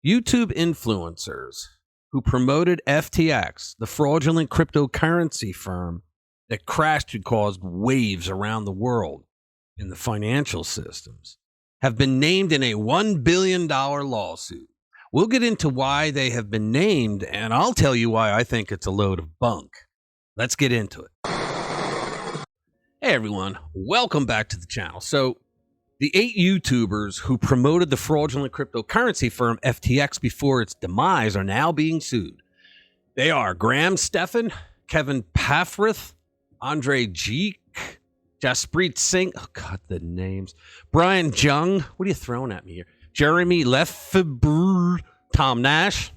YouTube influencers who promoted FTX, the fraudulent cryptocurrency firm that crashed and caused waves around the world in the financial systems, have been named in a $1 billion lawsuit. We'll get into why they have been named, and I'll tell you why I think it's a load of bunk. Let's get into it. Hey everyone, welcome back to the channel. So, the 8 YouTubers who promoted the fraudulent cryptocurrency firm FTX before its demise are now being sued. They are Graham Stephan, Kevin Paffrith, Andre Geek, Jaspreet Singh, oh god, the names, Brian Jung, what are you throwing at me here? Jeremy Lefebvre, Tom Nash,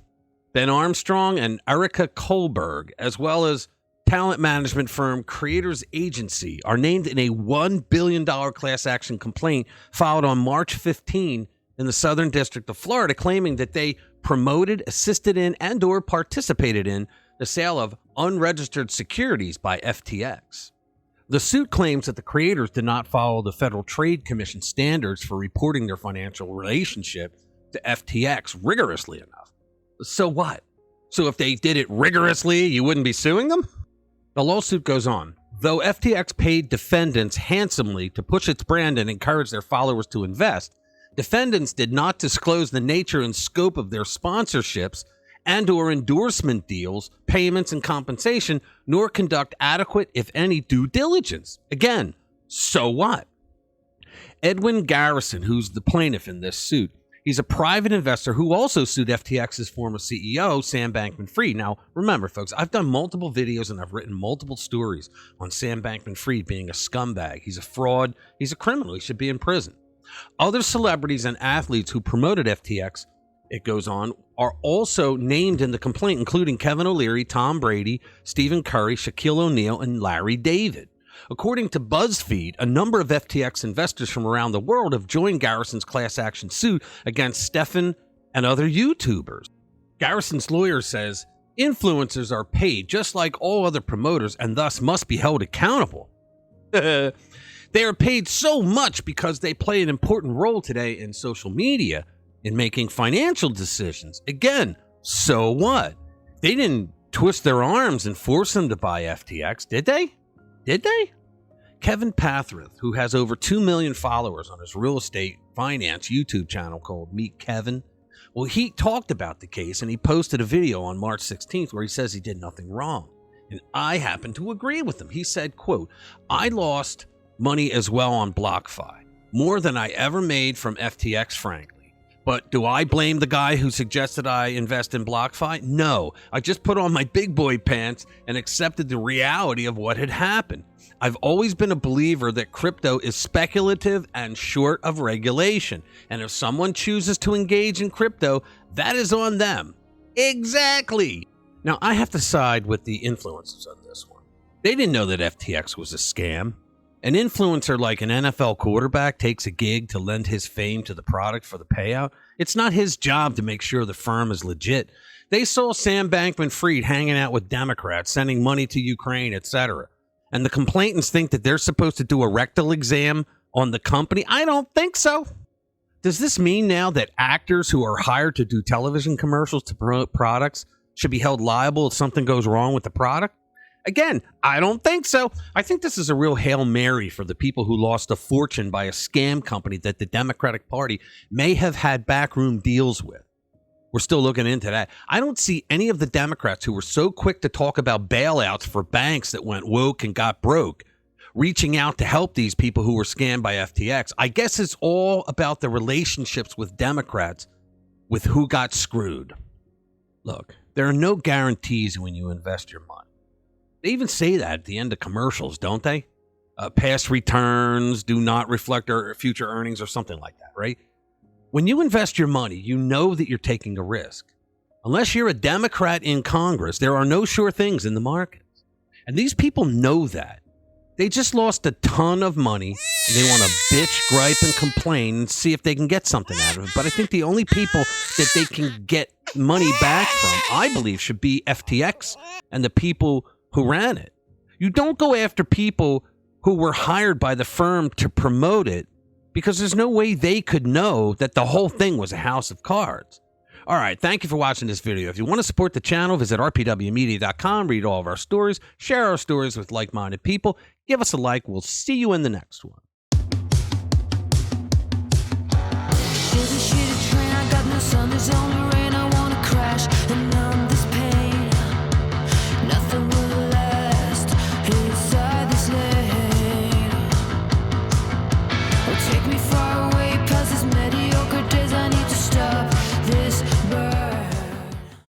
Ben Armstrong, and Erica Kohlberg, as well as talent management firm Creators Agency, are named in a $1 billion class action complaint filed on March 15 in the Southern District of Florida, claiming that they promoted, assisted in, and or participated in the sale of unregistered securities by FTX. The suit claims that the creators did not follow the Federal Trade Commission standards for reporting their financial relationship to FTX rigorously enough. So what? So if they did it rigorously, you wouldn't be suing them? The lawsuit goes on. Though FTX paid defendants handsomely to push its brand and encourage their followers to invest, defendants did not disclose the nature and scope of their sponsorships and or endorsement deals, payments, and compensation, nor conduct adequate, if any, due diligence. Again, so what? Edwin Garrison, who's the plaintiff in this suit, he's a private investor who also sued FTX's former CEO, Sam Bankman-Fried. Now, remember, folks, I've done multiple videos and I've written multiple stories on Sam Bankman-Fried being a scumbag. He's a fraud. He's a criminal. He should be in prison. Other celebrities and athletes who promoted FTX, it goes on, are also named in the complaint, including Kevin O'Leary, Tom Brady, Stephen Curry, Shaquille O'Neal, and Larry David. According to BuzzFeed, a number of FTX investors from around the world have joined Garrison's class action suit against Stephan and other YouTubers. Garrison's lawyer says influencers are paid just like all other promoters and thus must be held accountable. They are paid so much because they play an important role today in social media in making financial decisions. Again, so what? They didn't twist their arms and force them to buy FTX, did they? Did they? Kevin Paffrith, who has over 2 million followers on his real estate finance YouTube channel called Meet Kevin, well, he talked about the case and he posted a video on March 16th where he says he did nothing wrong. And I happen to agree with him. He said, quote, "I lost money as well on BlockFi, more than I ever made from FTX, frankly. But do I blame the guy who suggested I invest in BlockFi? No, I just put on my big boy pants and accepted the reality of what had happened. I've always been a believer that crypto is speculative and short of regulation. And if someone chooses to engage in crypto, that is on them." Exactly. Now, I have to side with the influencers on this one. They didn't know that FTX was a scam. An influencer like an NFL quarterback takes a gig to lend his fame to the product for the payout. It's not his job to make sure the firm is legit. They saw Sam Bankman-Fried hanging out with Democrats, sending money to Ukraine, etc. And the complainants think that they're supposed to do a rectal exam on the company? I don't think so. Does this mean now that actors who are hired to do television commercials to promote products should be held liable if something goes wrong with the product? Again, I don't think so. I think this is a real Hail Mary for the people who lost a fortune by a scam company that the Democratic Party may have had backroom deals with. We're still looking into that. I don't see any of the Democrats who were so quick to talk about bailouts for banks that went woke and got broke, reaching out to help these people who were scammed by FTX. I guess it's all about the relationships with Democrats with who got screwed. Look, there are no guarantees when you invest your money. They even say that at the end of commercials, don't they? Past returns do not reflect our future earnings or something like that, right? When you invest your money, you know that you're taking a risk. Unless you're a Democrat in Congress, there are no sure things in the markets. And these people know that. They just lost a ton of money, and they want to bitch, gripe, and complain and see if they can get something out of it. But I think the only people that they can get money back from, I believe, should be FTX and the people who ran it. You don't go after people who were hired by the firm to promote it because there's no way they could know that the whole thing was a house of cards. All right. Thank you for watching this video. If you want to support the channel, visit rpwmedia.com, read all of our stories, share our stories with like-minded people. Give us a like. We'll see you in the next one. Shitty train, I got no sun, there's only